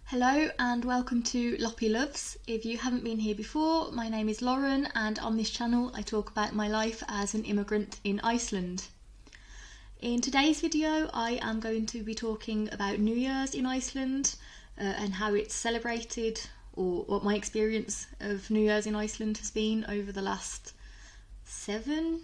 Hello and welcome to Loppy Loves. If you haven't been here before, my name is Lauren and on this channel I talk about my life as an immigrant in Iceland. In today's video I am going to be talking about New Year's in Iceland and how it's celebrated, or what my experience of New Year's in Iceland has been over the last 7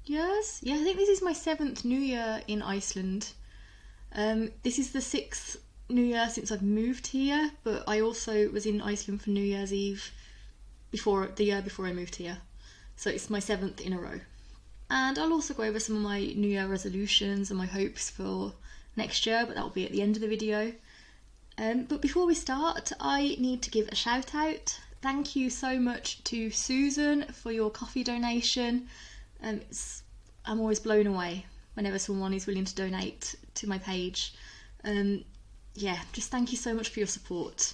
years. Yeah, I think this is my 7th New Year in Iceland. This is the 6th New Year since I've moved here, but I also was in Iceland for New Year's Eve the year before I moved here, so it's my 7th in a row. And I'll also go over some of my New Year resolutions and my hopes for next year, but that'll be at the end of the video. But before we start, I need to give a shout out. Thank you so much to Susan for your coffee donation. I'm always blown away whenever someone is willing to donate to my page. Yeah, just thank you so much for your support.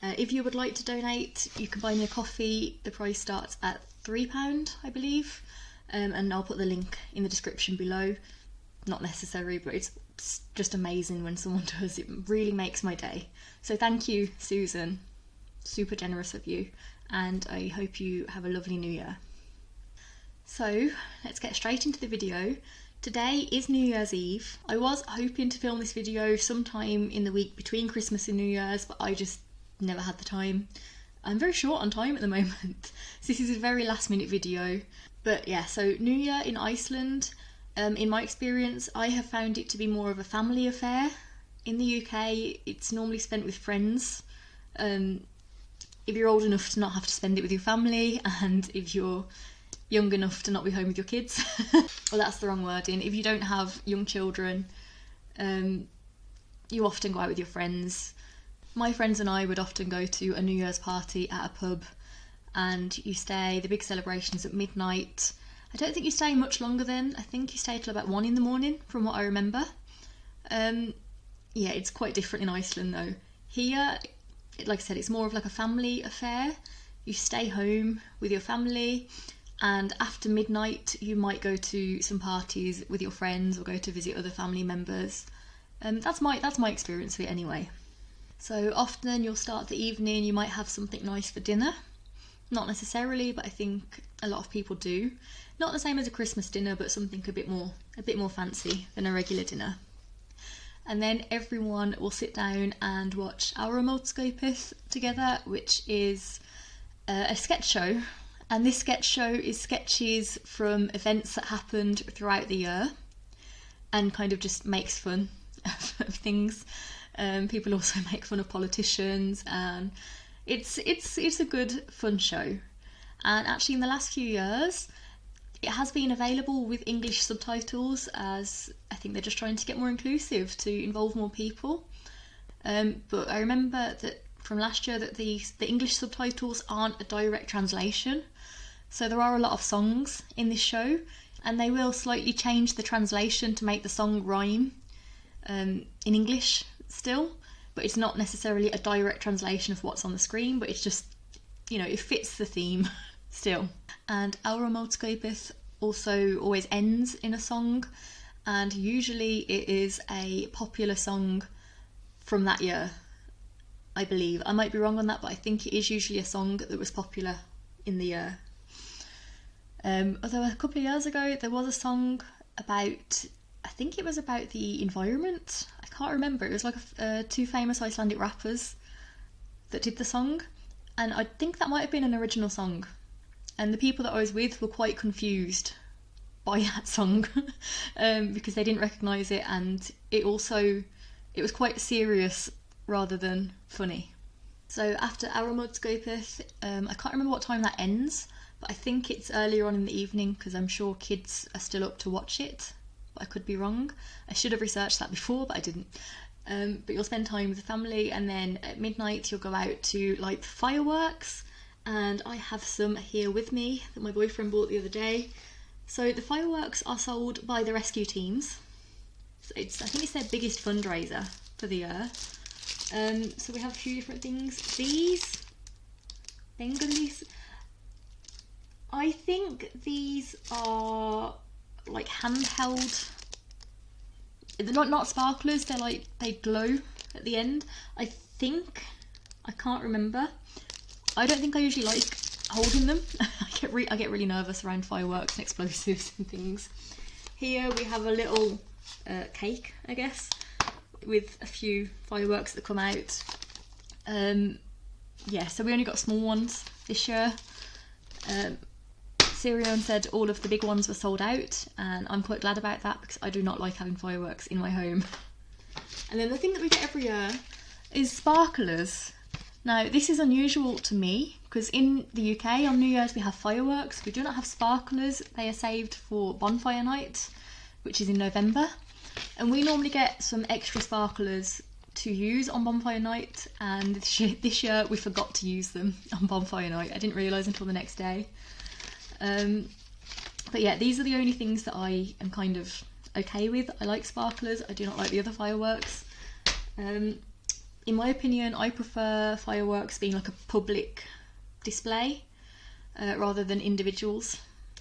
If you would like to donate, you can buy me a coffee. The price starts at £3, I believe, and I'll put the link in the description below. Not necessary, but it's just amazing when someone does. It really makes my day. So thank you, Susan. Super generous of you, and I hope you have a lovely New Year. So let's get straight into the video. Today is New Year's Eve. I was hoping to film this video sometime in the week between Christmas and New Year's, but I just never had the time. I'm very short on time at the moment, so this is a very last minute video. But yeah, so New Year in Iceland, in my experience, I have found it to be more of a family affair. In the UK, it's normally spent with friends. If you're old enough to not have to spend it with your family, and if you're young enough to not be home with your kids. Well, that's the wrong wording. If you don't have young children, you often go out with your friends. My friends and I would often go to a New Year's party at a pub, and the big celebrations at midnight. I don't think you stay much longer then. I think you stay till about 1 in the morning, from what I remember. Yeah, it's quite different in Iceland though. Here, like I said, it's more of like a family affair. You stay home with your family, and after midnight you might go to some parties with your friends or go to visit other family members. That's my experience of it anyway. So often you'll start the evening, you might have something nice for dinner. Not necessarily, but I think a lot of people do. Not the same as a Christmas dinner, but something a bit more fancy than a regular dinner. And then everyone will sit down and watch Áramótaskaupið together, which is a sketch show. And this sketch show is sketches from events that happened throughout the year, and kind of just makes fun of things. People also make fun of politicians, and it's a good fun show. And actually in the last few years it has been available with English subtitles, as I think they're just trying to get more inclusive to involve more people. But I remember that from last year that the English subtitles aren't a direct translation. So there are a lot of songs in this show, and they will slightly change the translation to make the song rhyme in English still, but it's not necessarily a direct translation of what's on the screen, but it's just, it fits the theme still. And Áramótaskaupið also always ends in a song, and usually it is a popular song from that year, I believe. I might be wrong on that, but I think it is usually a song that was popular in the year. Although a couple of years ago there was a song about, I think it was about the environment. I can't remember. It was like 2 famous Icelandic rappers that did the song, and I think that might have been an original song. And the people that I was with were quite confused by that song because they didn't recognise it, and it was quite serious rather than funny. So after Áramótaskaupið, I can't remember what time that ends, but I think it's earlier on in the evening because I'm sure kids are still up to watch it, but I could be wrong. I should have researched that before, but I didn't. But you'll spend time with the family, and then at midnight you'll go out to light fireworks, and I have some here with me that my boyfriend bought the other day. So the fireworks are sold by the rescue teams. So I think it's their biggest fundraiser for the year. So we have a few different things. These Bengalis, I think these are like handheld. They're not sparklers. They glow at the end. I can't remember. I don't think I usually like holding them. I get really nervous around fireworks and explosives and things. Here we have a little cake, I guess, with a few fireworks that come out. Yeah, so we only got small ones this year. Sirion said all of the big ones were sold out, and I'm quite glad about that because I do not like having fireworks in my home. And then the thing that we get every year is sparklers. Now, this is unusual to me because in the UK on New Year's we have fireworks. We do not have sparklers. They are saved for bonfire night, which is in November. And we normally get some extra sparklers to use on bonfire night, and this year we forgot to use them on bonfire night. I didn't realise until the next day. But yeah, these are the only things that I am kind of okay with. I like sparklers. I do not like the other fireworks. In my opinion, I prefer fireworks being like a public display rather than individuals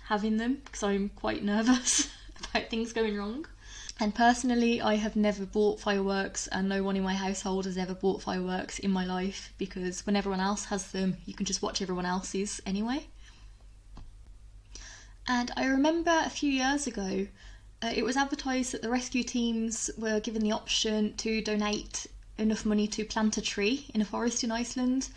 having them, because I'm quite nervous about things going wrong. And personally, I have never bought fireworks, and no one in my household has ever bought fireworks in my life, because when everyone else has them, you can just watch everyone else's anyway. And I remember a few years ago, it was advertised that the rescue teams were given the option to donate enough money to plant a tree in a forest in Iceland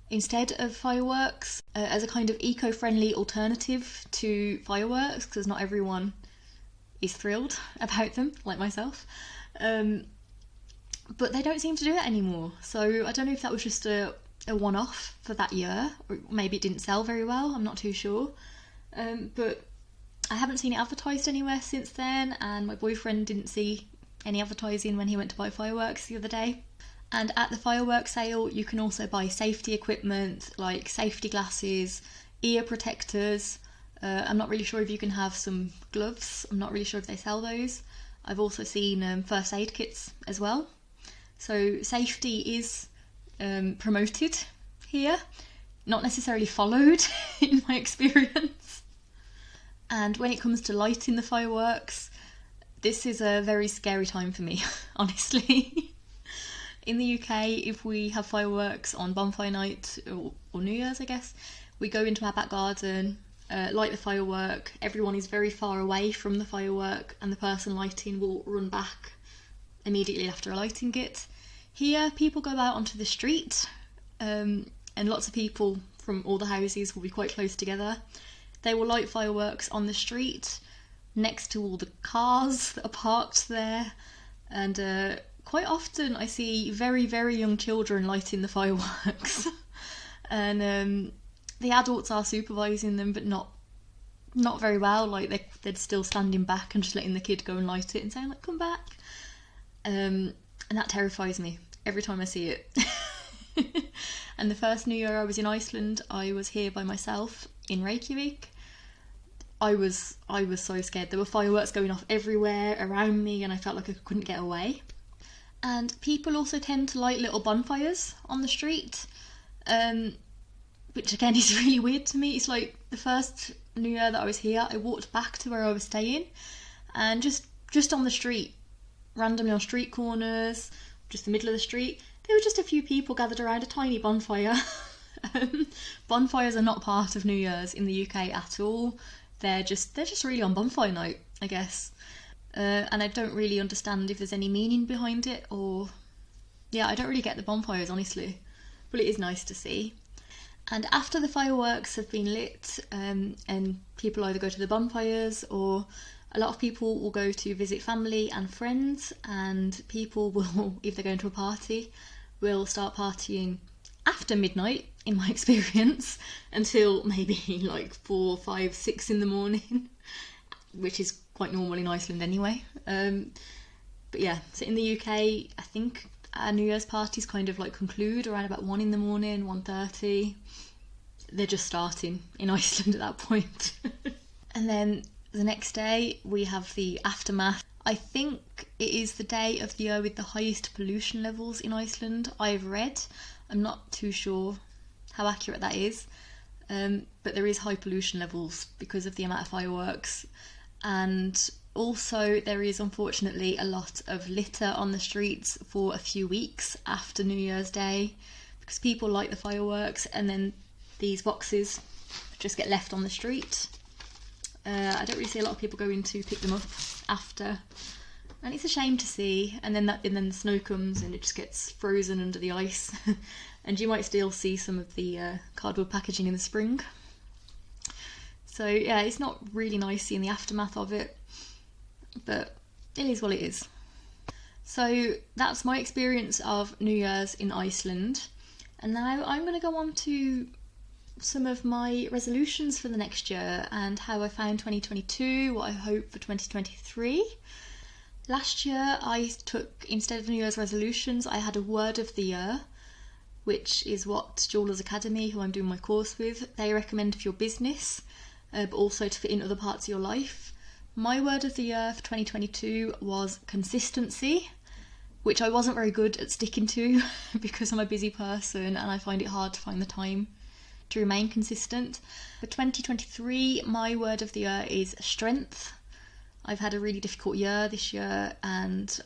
instead of fireworks, as a kind of eco-friendly alternative to fireworks, because not everyone is thrilled about them, like myself. But they don't seem to do it anymore, so I don't know if that was just a one-off for that year, or maybe it didn't sell very well, I'm not too sure. But I haven't seen it advertised anywhere since then, and my boyfriend didn't see any advertising when he went to buy fireworks the other day. And at the fireworks sale you can also buy safety equipment like safety glasses, ear protectors. I'm not really sure if you can have some gloves. I'm not really sure if they sell those. I've also seen first aid kits as well. So safety is promoted here, not necessarily followed in my experience. And when it comes to lighting the fireworks, this is a very scary time for me, honestly. In the UK, if we have fireworks on bonfire night or New Year's, I guess, we go into our back garden, light the firework. Everyone is very far away from the firework, and the person lighting will run back immediately after lighting it. Here, people go out onto the street, and lots of people from all the houses will be quite close together. They will light fireworks on the street next to all the cars that are parked there, and quite often I see very, very young children lighting the fireworks. And the adults are supervising them, but not very well. Like they're still standing back and just letting the kid go and light it and saying like, "Come back," and that terrifies me every time I see it. And the first New Year I was in Iceland, I was here by myself in Reykjavik. I was so scared. There were fireworks going off everywhere around me, and I felt like I couldn't get away. And people also tend to light little bonfires on the street, which again is really weird to me. It's like the first New Year that I was here, I walked back to where I was staying, and just on the street, randomly on street corners, just the middle of the street, there were just a few people gathered around a tiny bonfire. Bonfires are not part of New Year's in the UK at all. They're just really on bonfire night, I guess. And I don't really understand if there's any meaning behind it, or yeah, I don't really get the bonfires, honestly, but it is nice to see. And after the fireworks have been lit, and people either go to the bonfires, or a lot of people will go to visit family and friends, and people will, if they're going to a party, will start partying after midnight, in my experience, until maybe like 4, 5, 6 in the morning, which is quite normal in Iceland anyway. But yeah, so in the UK, I think our New Year's parties kind of like conclude around about 1 in the morning, 1:30. They're just starting in Iceland at that point. And then the next day we have the aftermath. I think it is the day of the year with the highest pollution levels in Iceland, I've read. I'm not too sure how accurate that is, but there is high pollution levels because of the amount of fireworks. And Also, there is unfortunately a lot of litter on the streets for a few weeks after New Year's Day because people light the fireworks and then these boxes just get left on the street. I don't really see a lot of people going to pick them up after, and it's a shame to see. And then the snow comes and it just gets frozen under the ice, and you might still see some of the cardboard packaging in the spring. So yeah, it's not really nice seeing the aftermath of it, but it is what it is. So that's my experience of New Year's in Iceland, and now I'm going to go on to some of my resolutions for the next year and how I found 2022, what I hope for 2023. Last year I took, instead of New Year's resolutions, I had a word of the year, which is what Jewellers Academy, who I'm doing my course with, they recommend for your business, but also to fit in other parts of your life. My word of the year for 2022 was consistency, which I wasn't very good at sticking to because I'm a busy person and I find it hard to find the time to remain consistent. For 2023, my word of the year is strength. I've had a really difficult year this year, and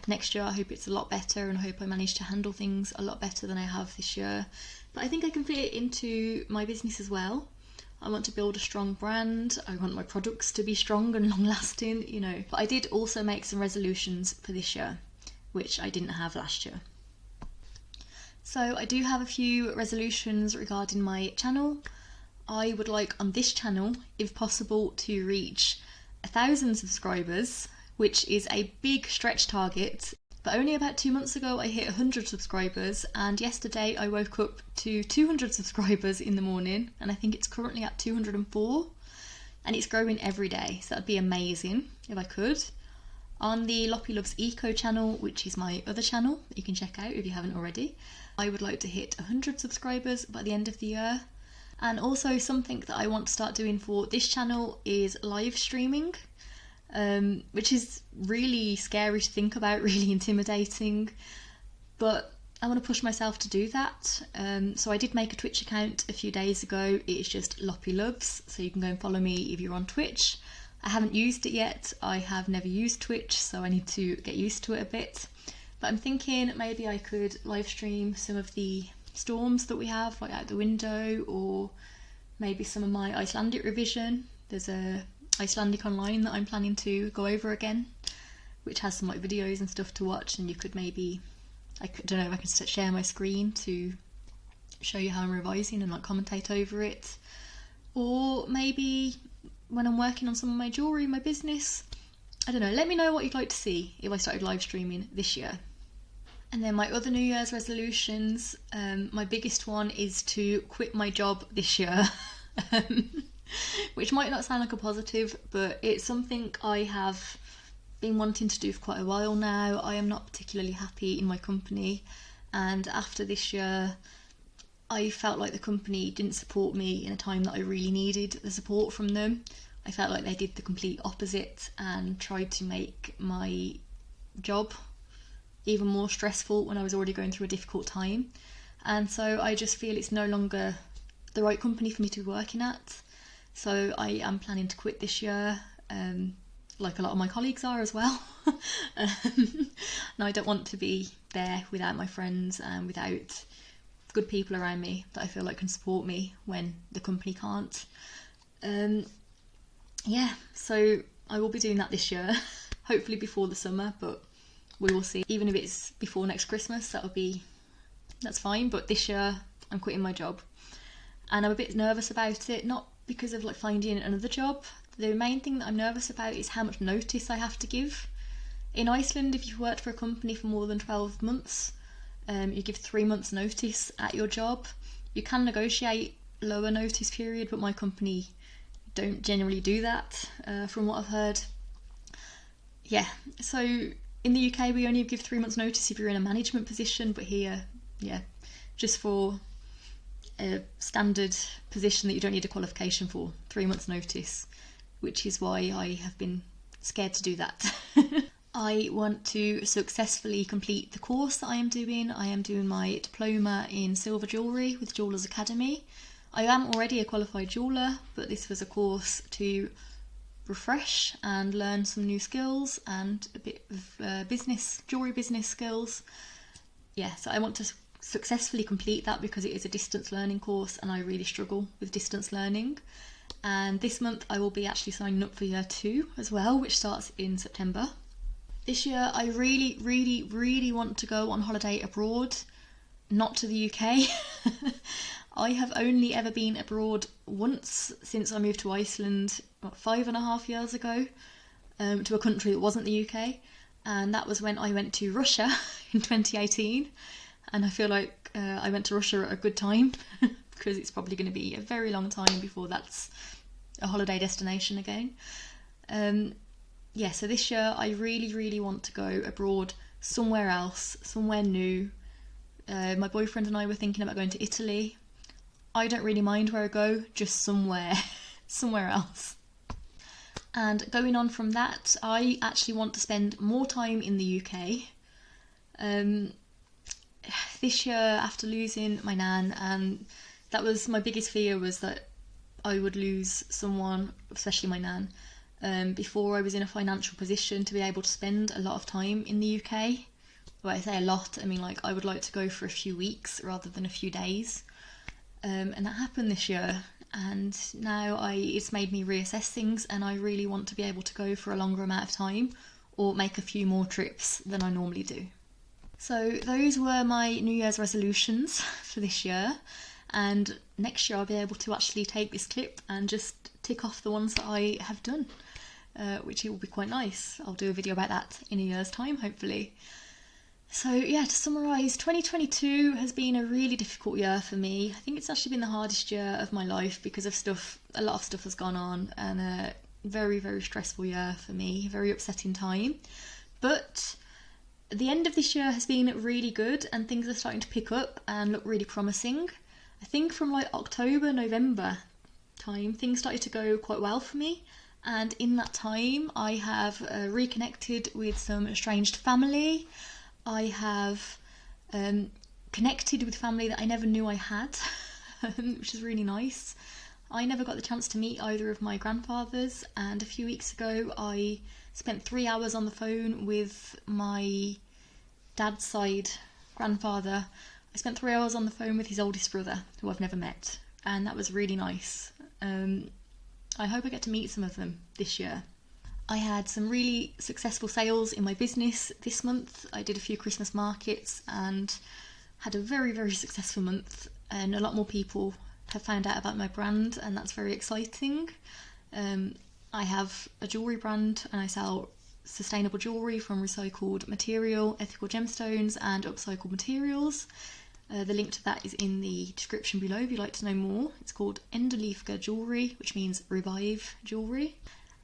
next year I hope it's a lot better, and I hope I manage to handle things a lot better than I have this year. But I think I can fit it into my business as well. I want to build a strong brand. I want my products to be strong and long lasting, But I did also make some resolutions for this year, which I didn't have last year. So I do have a few resolutions regarding my channel. I would like on this channel, if possible, to reach 1,000 subscribers, which is a big stretch target. But only about 2 months ago I hit 100 subscribers, and yesterday I woke up to 200 subscribers in the morning, and I think it's currently at 204, and it's growing every day, so that'd be amazing if I could. On the Loppy Loves Eco channel, which is my other channel that you can check out if you haven't already, I would like to hit 100 subscribers by the end of the year. And also something that I want to start doing for this channel is live streaming, which is really scary to think about, really intimidating, but I want to push myself to do that. So I did make a Twitch account a few days ago. It is just Loppy Loves, so you can go and follow me if you're on Twitch. I haven't used it yet. I have never used Twitch, so I need to get used to it a bit. But I'm thinking maybe I could live stream some of the storms that we have, like out the window, or maybe some of my Icelandic revision. There's a Icelandic online that I'm planning to go over again, which has some like videos and stuff to watch, and you could maybe, I don't know if I can share my screen to show you how I'm revising and like commentate over it. Or maybe when I'm working on some of my jewellery, my business, I don't know, let me know what you'd like to see if I started live streaming this year. And then my other New Year's resolutions, my biggest one is to quit my job this year, which might not sound like a positive, but it's something I have been wanting to do for quite a while now. I am not particularly happy in my company, and after this year I felt like the company didn't support me in a time that I really needed the support from them. I felt like they did the complete opposite and tried to make my job even more stressful when I was already going through a difficult time. And so I just feel it's no longer the right company for me to be working at. So I am planning to quit this year, like a lot of my colleagues are as well. And I don't want to be there without my friends and without good people around me that I feel like can support me when the company can't. So I will be doing that this year, hopefully before the summer, but we will see. Even if it's before next Christmas, that's fine, but this year I'm quitting my job. And I'm a bit nervous about it, not because of like finding another job. The main thing that I'm nervous about is how much notice I have to give. In Iceland, if you've worked for a company for more than 12 months, you give 3 months notice at your job. You can negotiate lower notice period, but my company don't generally do that, from what I've heard. Yeah, so in the UK we only give 3 months notice if you're in a management position, but here, just for a standard position that you don't need a qualification for, 3 months notice, which is why I have been scared to do that. I want to successfully complete the course that I am doing. I am doing my diploma in silver jewellery with Jewellers Academy. I am already a qualified jeweller, but this was a course to refresh and learn some new skills and a bit of jewellery business skills. Yeah, so I want to successfully complete that because it is a distance learning course and I really struggle with distance learning. And this month I will be actually signing up for year 2 as well, which starts in September. This year I really want to go on holiday abroad, not to the UK. I have only ever been abroad once since I moved to Iceland 5.5 years ago, to a country that wasn't the UK, and that was when I went to Russia in 2018, and I feel like I went to Russia at a good time because it's probably going to be a very long time before that's a holiday destination again. Yeah, so this year I really want to go abroad somewhere else, somewhere new. My boyfriend and I were thinking about going to Italy. I don't really mind where I go, just somewhere else. And going on from that, I actually want to spend more time in the UK. This year, after losing my nan, and that was my biggest fear, was that I would lose someone, especially my nan, before I was in a financial position to be able to spend a lot of time in the UK. Well, I say a lot, I mean like I would like to go for a few weeks rather than a few days. And that happened this year, and now it's made me reassess things, and I really want to be able to go for a longer amount of time or make a few more trips than I normally do. So those were my New Year's resolutions for this year, and next year I'll be able to actually take this clip and just tick off the ones that I have done, which will be quite nice. I'll do a video about that in a year's time, hopefully. So yeah, to summarise, 2022 has been a really difficult year for me. I think it's actually been the hardest year of my life because of a lot of stuff has gone on, and a very stressful year for me, very upsetting time. But the end of this year has been really good and things are starting to pick up and look really promising. I think from like October, November time, things started to go quite well for me. And in that time, I have reconnected with some estranged family. I have connected with family that I never knew I had, which is really nice. I never got the chance to meet either of my grandfathers, and a few weeks ago I spent 3 hours on the phone with my dad's side grandfather. I spent 3 hours on the phone with his oldest brother, who I've never met, and that was really nice. I hope I get to meet some of them this year. I had some really successful sales in my business this month. I did a few Christmas markets and had a very successful month, and a lot more people have found out about my brand, and that's very exciting. I have a jewellery brand and I sell sustainable jewellery from recycled material, ethical gemstones and upcycled materials. The link to that is in the description below if you'd like to know more. It's called Endurleifga Jewellery, which means revive jewellery.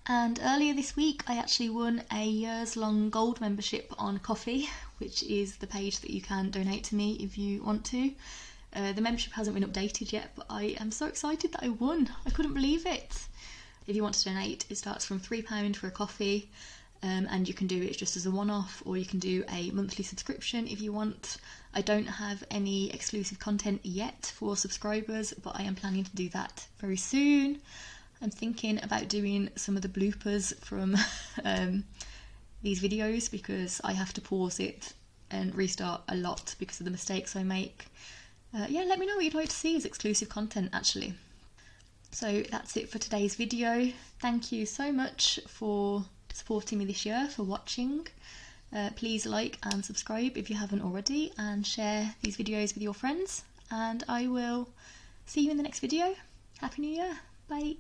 And earlier this week I actually won a years-long gold membership on Ko-fi, which is the page that you can donate to me if you want to. The membership hasn't been updated yet, but I am so excited that I won. I couldn't believe it. If you want to donate, it starts from £3 for a coffee, and you can do it just as a one-off, or you can do a monthly subscription if you want. I don't have any exclusive content yet for subscribers, but I am planning to do that very soon. I'm thinking about doing some of the bloopers from these videos because I have to pause it and restart a lot because of the mistakes I make. Yeah, let me know what you'd like to see as exclusive content actually. So that's it for today's video. Thank you so much for supporting me this year, for watching. Please like and subscribe if you haven't already, and share these videos with your friends, and I will see you in the next video. Happy New Year. Bye.